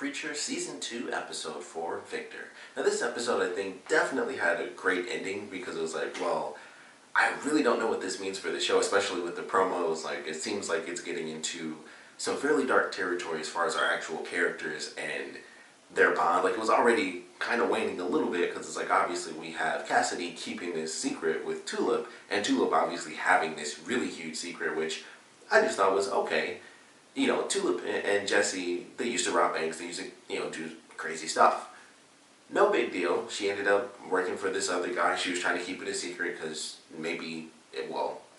Creature Season 2, Episode 4, Victor. Now this episode, I think, definitely had a great ending because it was like, well, I really don't know what this means for the show, especially with the promos. Like, it seems like it's getting into some fairly dark territory as far as our actual characters and their bond. Like, it was already kind of waning a little bit because it's like, obviously we have Cassidy keeping this secret with Tulip, and Tulip obviously having this really huge secret, which I just thought was okay. You know, Tulip and Jesse, they used to rob banks, they used to, do crazy stuff. No big deal. She ended up working for this other guy. She was trying to keep it a secret because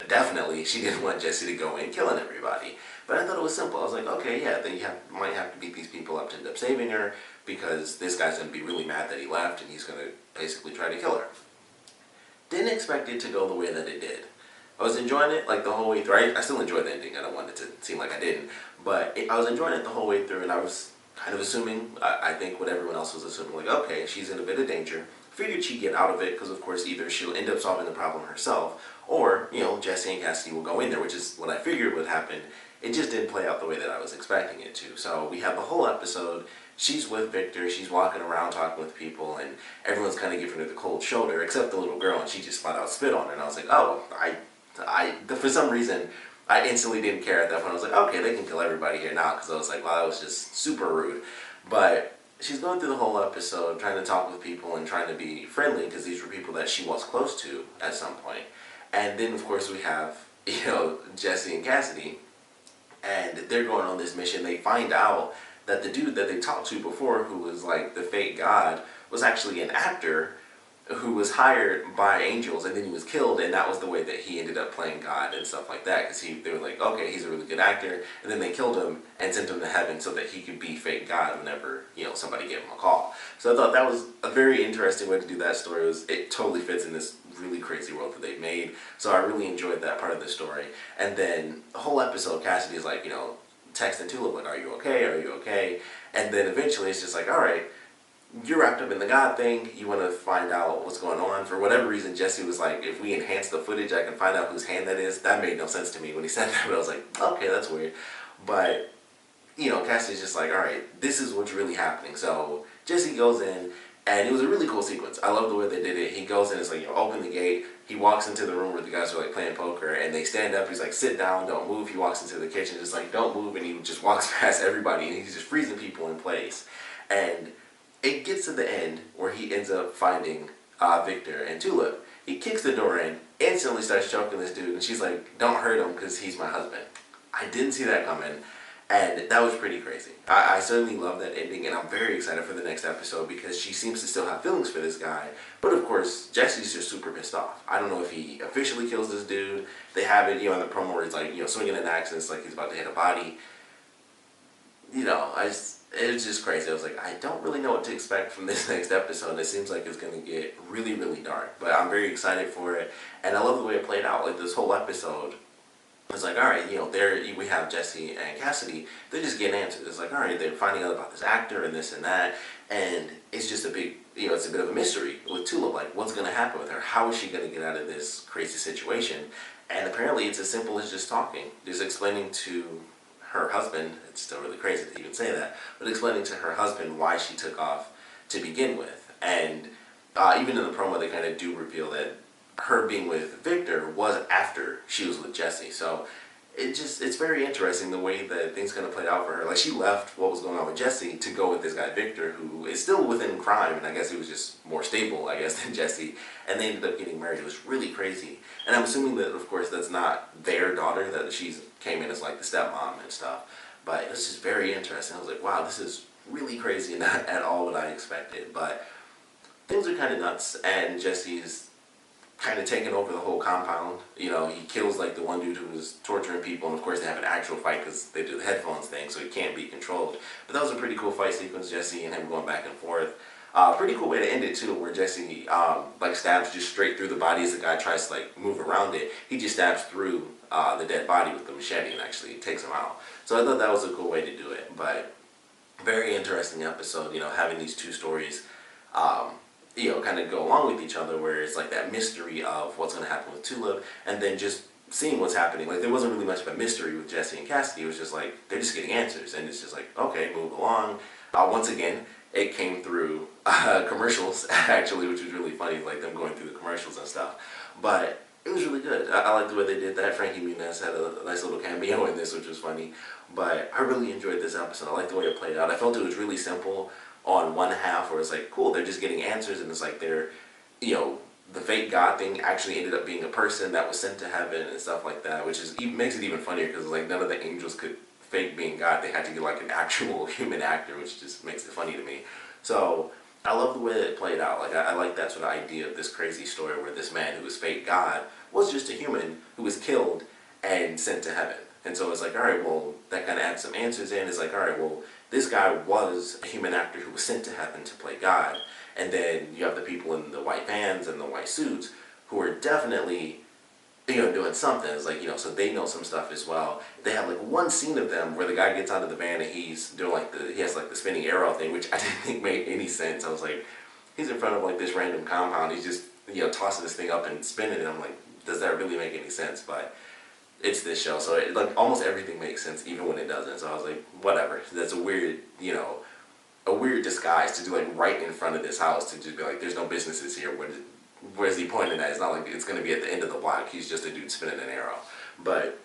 definitely she didn't want Jesse to go in killing everybody. But I thought it was simple. I was like, okay, yeah, then might have to beat these people up to end up saving her because this guy's going to be really mad that he left and he's going to basically try to kill her. Didn't expect it to go the way that it did. I was enjoying it like the whole way through. I still enjoyed the ending. I don't want it to seem like I didn't. But I was enjoying it the whole way through, and I was kind of assuming, I think what everyone else was assuming, like, okay, she's in a bit of danger. Figured she'd get out of it because, of course, either she'll end up solving the problem herself or, Jesse and Cassidy will go in there, which is what I figured would happen. It just didn't play out the way that I was expecting it to. So we have the whole episode. She's with Victor. She's walking around talking with people, and everyone's kind of giving her the cold shoulder, except the little girl, and she just flat out spit on her. And I was like, oh, for some reason, I instantly didn't care at that point. I was like, okay, they can kill everybody here now, because I was like, wow, that was just super rude. But she's going through the whole episode, trying to talk with people and trying to be friendly, because these were people that she was close to at some point. And then, of course, we have, Jesse and Cassidy, and they're going on this mission. They find out that the dude that they talked to before, who was like the fake god, was actually an actor who was hired by angels, and then he was killed, and that was the way that he ended up playing God and stuff like that, because they were like, okay, he's a really good actor, and then they killed him and sent him to heaven so that he could be fake God whenever, somebody gave him a call. So I thought that was a very interesting way to do that story. It totally fits in this really crazy world that they've made, so I really enjoyed that part of the story. And then the whole episode, Cassidy's like, texting Tulip, like, are you okay, are you okay? And then eventually it's just like, alright, you're wrapped up in the God thing, you want to find out what's going on. For whatever reason, Jesse was like, if we enhance the footage, I can find out whose hand that is. That made no sense to me when he said that, but I was like, okay, that's weird. But, Cassidy's just like, alright, this is what's really happening. So, Jesse goes in, and it was a really cool sequence. I love the way they did it. He goes in, it's like, open the gate, he walks into the room where the guys are like playing poker, and they stand up, he's like, sit down, don't move. He walks into the kitchen, just like, don't move, and he just walks past everybody, and he's just freezing people in place. And it gets to the end where he ends up finding Victor and Tulip. He kicks the door in, instantly starts choking this dude, and she's like, don't hurt him because he's my husband. I didn't see that coming, and that was pretty crazy. I certainly love that ending, and I'm very excited for the next episode because she seems to still have feelings for this guy. But of course, Jesse's just super pissed off. I don't know if he officially kills this dude. They have it, in the promo where he's like, swinging an axe and it's like he's about to hit a body. It was just crazy. I was like, I don't really know what to expect from this next episode. It seems like it's going to get really, really dark. But I'm very excited for it. And I love the way it played out. Like, this whole episode, it's like, alright, there we have Jesse and Cassidy. They're just getting answers. It's like, alright, they're finding out about this actor and this and that. And it's just a big, it's a bit of a mystery with Tulip. Like, what's going to happen with her? How is she going to get out of this crazy situation? And apparently it's as simple as just talking. Just explaining to her husband, it's still really crazy to even say that, but explaining to her husband why she took off to begin with. And even in the promo, they kind of do reveal that her being with Victor was after she was with Jesse. So it's very interesting the way that things kind of played out for her. Like, she left what was going on with Jesse to go with this guy Victor, who is still within crime, and I guess he was just more stable, I guess, than Jesse, and they ended up getting married. It was really crazy. And I'm assuming that, of course, that's not their daughter, that she came in as like the stepmom and stuff. But it was just very interesting. I was like, wow, this is really crazy and not at all what I expected. But things are kind of nuts, and Jesse's kind of taking over the whole compound. He kills like the one dude who was torturing people, and of course they have an actual fight because they do the headphones thing, so he can't be controlled. But that was a pretty cool fight sequence, Jesse and him going back and forth. Pretty cool way to end it too, where Jesse like stabs just straight through the body as the guy tries to like move around it. He just stabs through the dead body with the machete and actually takes him out. So I thought that was a cool way to do it. But very interesting episode, having these two stories kind of go along with each other, where it's like that mystery of what's going to happen with Tulip, and then just seeing what's happening. Like, there wasn't really much of a mystery with Jesse and Cassidy. It was just like, they're just getting answers, and it's just like, okay, move along. Once again, it came through commercials, actually, which was really funny, like them going through the commercials and stuff. But it was really good. I like the way they did that. Frankie Muniz had a nice little cameo in this, which was funny. But I really enjoyed this episode. I like the way it played out. I felt it was really simple on one half, where it's like, cool, they're just getting answers, and it's like they're, the fake God thing actually ended up being a person that was sent to heaven and stuff like that, which is makes it even funnier because like none of the angels could fake being God. They had to get like an actual human actor, which just makes it funny to me. So I love the way that it played out. Like I like that sort of idea of this crazy story where this man who was fake God was just a human who was killed and sent to heaven. And so it's like, all right, well, that kind of adds some answers in. It's like, all right, well, this guy was a human actor who was sent to heaven to play God. And then you have the people in the white vans and the white suits who are definitely, doing something. It's like, so they know some stuff as well. They have like one scene of them where the guy gets out of the van and he's doing like he has like the spinning arrow thing, which I didn't think made any sense. I was like, he's in front of like this random compound. He's just, tossing this thing up and spinning it. I'm like, does that really make any sense? But it's this show, so like almost everything makes sense, even when it doesn't. So I was like, whatever. That's a weird, a weird disguise to do like right in front of this house, to just be like, there's no businesses here. Where's he pointing at? It's not like it's going to be at the end of the block. He's just a dude spinning an arrow. But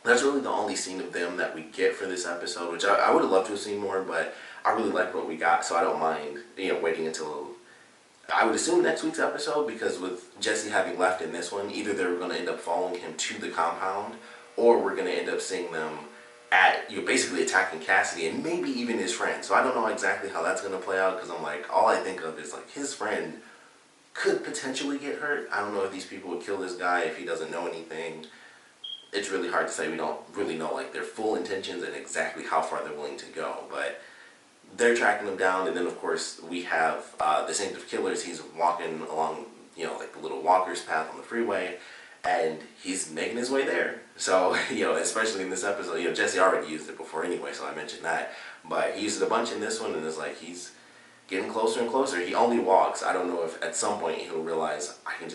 that's really the only scene of them that we get for this episode, which I would have loved to have seen more, but I really like what we got, so I don't mind, waiting until, I would assume, next week's episode, because with Jesse having left in this one, either they're going to end up following him to the compound, or we're going to end up seeing them at, basically attacking Cassidy and maybe even his friend. So I don't know exactly how that's going to play out, because I'm like, all I think of is like his friend could potentially get hurt. I don't know if these people would kill this guy if he doesn't know anything. It's really hard to say. We don't really know like their full intentions and exactly how far they're willing to go, but they're tracking them down. And then of course we have the Saint of Killers. He's walking along, like the little walker's path on the freeway, and he's making his way there. So, especially in this episode, Jesse already used it before anyway, so I mentioned that. But he used it a bunch in this one, and it's like he's getting closer and closer. He only walks. I don't know if at some point he'll realize I can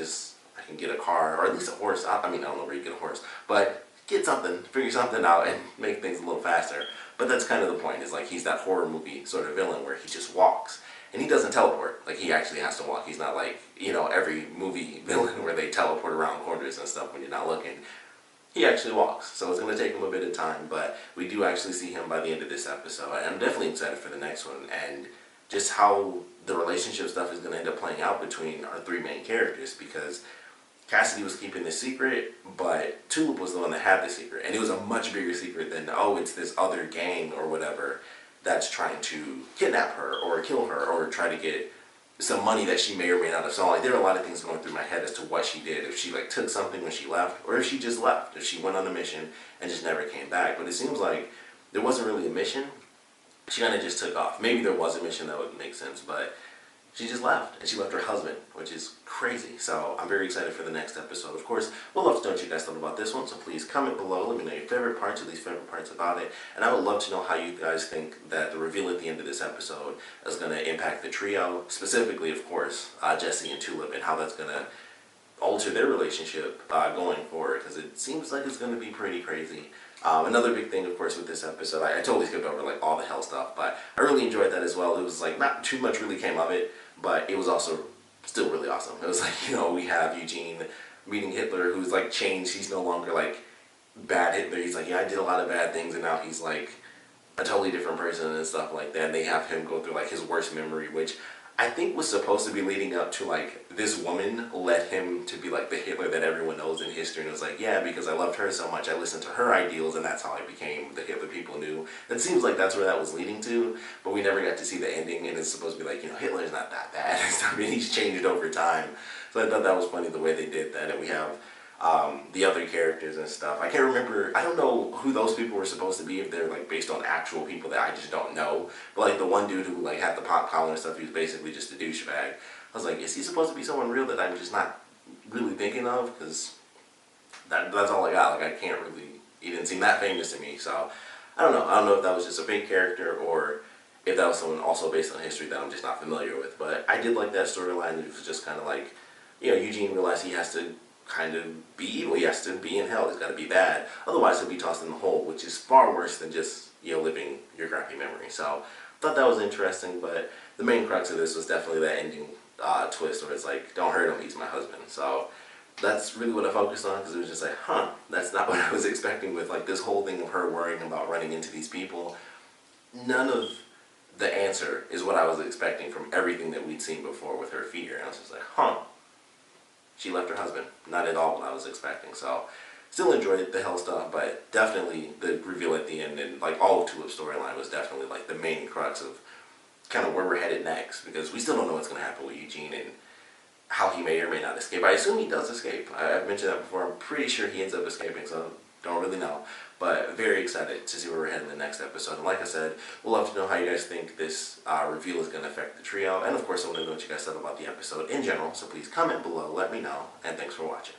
get a car, or at least a horse. I don't know where you get a horse, but get something, figure something out, and make things a little faster. But that's kind of the point, is like he's that horror movie sort of villain where he just walks. And he doesn't teleport. Like, he actually has to walk. He's not like, every movie villain where they teleport around corners and stuff when you're not looking. He actually walks. So it's going to take him a bit of time, but we do actually see him by the end of this episode. And I'm definitely excited for the next one, and just how the relationship stuff is going to end up playing out between our three main characters, because Cassidy was keeping this secret, but Tulip was the one that had the secret. And it was a much bigger secret than, oh, it's this other gang or whatever that's trying to kidnap her or kill her or try to get some money that she may or may not have. So like, there are a lot of things going through my head as to what she did. If she like took something when she left, or if she just left. If she went on a mission and just never came back. But it seems like there wasn't really a mission. She kind of just took off. Maybe there was a mission, that would make sense, but she just left, and she left her husband, which is crazy. So I'm very excited for the next episode. Of course, we'll love to know what you guys thought about this one, so please comment below. Let me know your favorite parts, or least favorite parts about it. And I would love to know how you guys think that the reveal at the end of this episode is going to impact the trio, specifically, of course, Jesse and Tulip, and how that's going to alter their relationship going forward, because it seems like it's going to be pretty crazy. Another big thing, of course, with this episode, I totally skipped over like all the hell stuff, but I really enjoyed that as well. It was like not too much really came of it, but it was also still really awesome. It was like, we have Eugene meeting Hitler, who's like changed. He's no longer like bad Hitler. He's like, yeah, I did a lot of bad things, and now he's like a totally different person and stuff like that. And they have him go through like his worst memory, which I think was supposed to be leading up to like this woman led him to be like the Hitler that everyone knows in history. And it was like, yeah, because I loved her so much, I listened to her ideals, and that's how I became the Hitler people knew. It seems like that's where that was leading to, but we never got to see the ending. And it's supposed to be like, Hitler's not that bad. I mean, he's changed over time. So I thought that was funny the way they did that. And we have the other characters and stuff. I can't remember, I don't know who those people were supposed to be, if they're like based on actual people that I just don't know. But like the one dude who like had the pop collar and stuff, he was basically just a douchebag. I was like, is he supposed to be someone real that I'm just not really thinking of? Because that's all I got. Like, I can't really, he didn't seem that famous to me. So I don't know. I don't know if that was just a fake character, or if that was someone also based on history that I'm just not familiar with. But I did like that storyline. It was just kind of like, Eugene realized he has to kind of be evil. He has to be in hell. He's got to be bad. Otherwise, he'll be tossed in the hole, which is far worse than just, living your crappy memory. So thought that was interesting, but the main crux of this was definitely that ending twist where it's like, don't hurt him, he's my husband. So that's really what I focused on, because it was just like, huh, that's not what I was expecting with like this whole thing of her worrying about running into these people. None of the answer is what I was expecting from everything that we'd seen before with her fear. And I was just like, huh, she left her husband. Not at all what I was expecting. So still enjoyed the hell stuff, but definitely the reveal at the end and like all of Tulip's storyline was definitely like the main crux of kind of where we're headed next, because we still don't know what's going to happen with Eugene and how he may or may not escape. I assume he does escape. I've mentioned that before. I'm pretty sure he ends up escaping, so don't really know. But very excited to see where we're heading in the next episode. And like I said, we'll love to know how you guys think this reveal is going to affect the trio. And of course, I want to know what you guys thought about the episode in general. So please comment below, let me know. And thanks for watching.